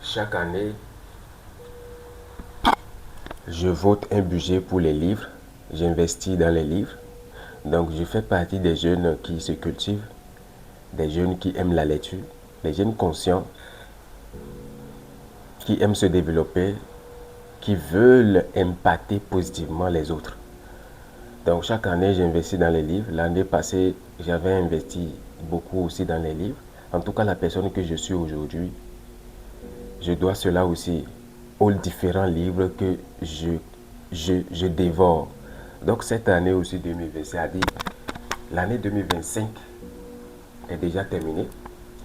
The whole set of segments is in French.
Chaque année, je vote un budget pour les livres. J'investis dans les livres. Donc, je fais partie des jeunes qui se cultivent, des jeunes qui aiment la lecture, des jeunes conscients qui aiment se développer, qui veulent impacter positivement les autres. Donc, chaque année, j'investis dans les livres. L'année passée, j'avais investi beaucoup aussi dans les livres. En tout cas, la personne que je suis aujourd'hui, je dois cela aussi aux différents livres que je dévore. Donc cette année aussi 2020, c'est-à-dire l'année 2025 est déjà terminée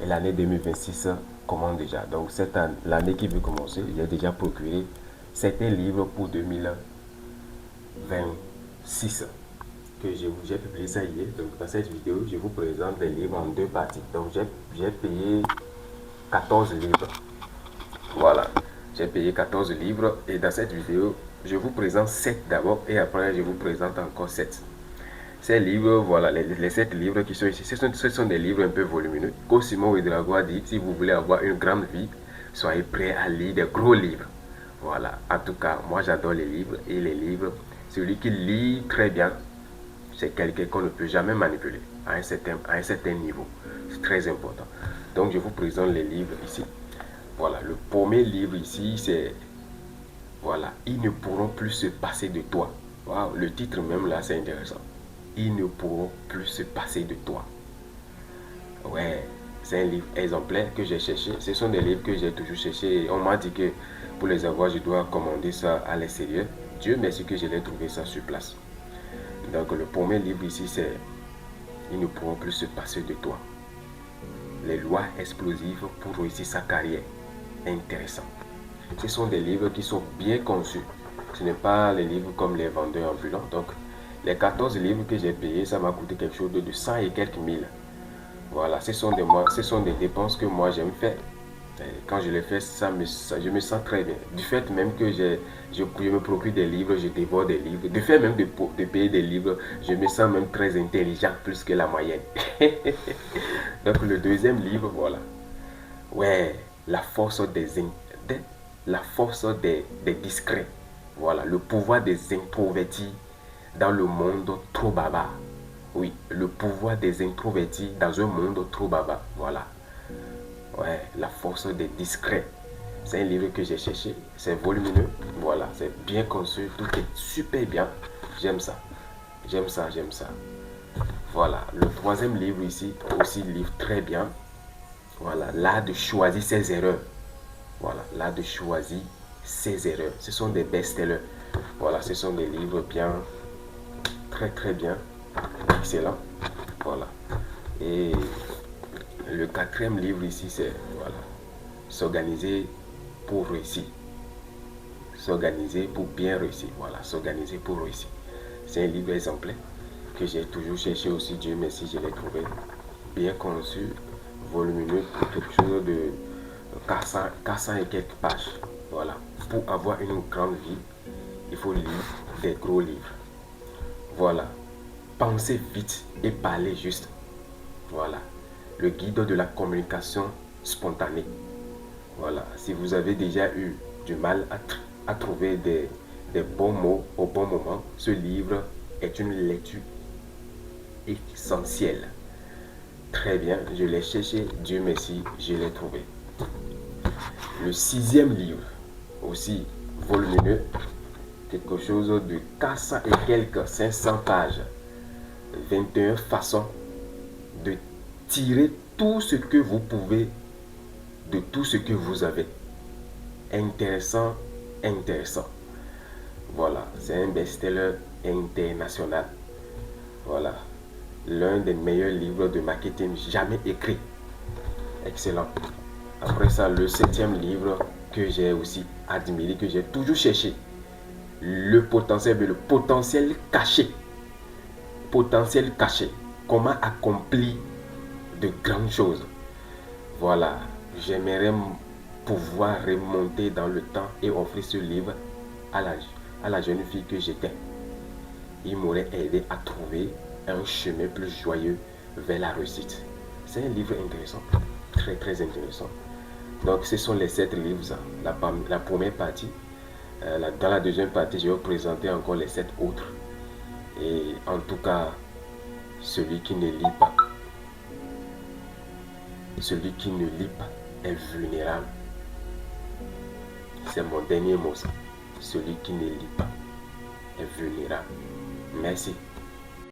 et l'année 2026 commence déjà. Donc cette année, l'année qui veut commencer, j'ai déjà procuré certains livres pour 2026 que j'ai publié ça hier. Donc dans cette vidéo, je vous présente les livres en deux parties. Donc j'ai payé 14 livres. Voilà, j'ai payé 14 livres et dans cette vidéo, je vous présente 7 d'abord et après je vous présente encore 7. Ces livres, voilà, les 7 livres qui sont ici, ce sont des livres un peu volumineux. Comme Simon Ouedraogo dit, si vous voulez avoir une grande vie, soyez prêt à lire des gros livres. Voilà, en tout cas, moi j'adore les livres et les livres, celui qui lit très bien, c'est quelqu'un qu'on ne peut jamais manipuler à un certain niveau. C'est très important. Donc je vous présente les livres ici. Voilà, le premier livre ici, c'est voilà, ils ne pourront plus se passer de toi. Wow, le titre même là, c'est intéressant. Ils ne pourront plus se passer de toi. Ouais, c'est un livre exemplaire que j'ai cherché. Ce sont des livres que j'ai toujours cherché. On m'a dit que pour les avoir, je dois commander ça à l'extérieur. Dieu merci que je l'ai trouvé ça sur place. Donc le premier livre ici, c'est ils ne pourront plus se passer de toi. Les lois explosives pour réussir sa carrière. Intéressant. Ce sont des livres qui sont bien conçus. Ce n'est pas les livres comme les vendeurs ambulants. Donc, les 14 livres que j'ai payés, ça m'a coûté quelque chose de 100 et quelques mille. Voilà, ce sont des dépenses que moi j'aime faire. Et quand je les fais, je me sens très bien. Du fait même que je me procure des livres, je dévore des livres. Du fait même de payer des livres, je me sens même très intelligent, plus que la moyenne. Donc, le deuxième livre, voilà. Ouais, la force la force des discrets. Voilà, le pouvoir des introvertis dans le monde trop bavard. Oui, le pouvoir des introvertis dans un monde trop bavard. Voilà. Ouais, la force des discrets. C'est un livre que j'ai cherché. C'est volumineux. Voilà, c'est bien conçu. Tout est super bien. J'aime ça. J'aime ça, j'aime ça. Voilà, le troisième livre ici, aussi livre très bien. Voilà, l'art de choisir ses erreurs. Voilà, l'art de choisir ses erreurs. Ce sont des best-sellers. Voilà, ce sont des livres bien, très très bien, excellent. Voilà. Et le quatrième livre ici, c'est voilà, s'organiser pour réussir. S'organiser pour bien réussir. Voilà, s'organiser pour réussir. C'est un livre exemplaire que j'ai toujours cherché aussi. Dieu merci, je l'ai trouvé bien conçu, volumineux, quelque chose de 400 et quelques pages. Voilà. Pour avoir une grande vie, il faut lire des gros livres. Voilà. Pensez vite et parlez juste. Voilà. Le guide de la communication spontanée. Voilà. Si vous avez déjà eu du mal à trouver des bons mots au bon moment, ce livre est une lecture essentielle. Très bien, je l'ai cherché, Dieu merci, je l'ai trouvé. Le sixième livre, aussi volumineux, quelque chose de 400 et quelques 500 pages, 21 façons de tirer tout ce que vous pouvez de tout ce que vous avez. Intéressant, intéressant. Voilà, c'est un best-seller international. Voilà, l'un des meilleurs livres de marketing jamais écrit. Excellent. Après ça, le septième livre que j'ai aussi admiré, que j'ai toujours cherché, le potentiel caché. Potentiel caché. Comment accomplir de grandes choses. Voilà, j'aimerais pouvoir remonter dans le temps et offrir ce livre à la jeune fille que j'étais. Il m'aurait aidé à trouver un chemin plus joyeux vers la réussite. C'est un livre intéressant, très très intéressant. Donc ce sont les 7 livres, la première partie. Dans la deuxième partie, je vais vous présenter encore les 7 autres. Et en tout cas, celui qui ne lit pas, est vulnérable. C'est mon dernier mot, ça. Celui qui ne lit pas est vulnérable. Merci.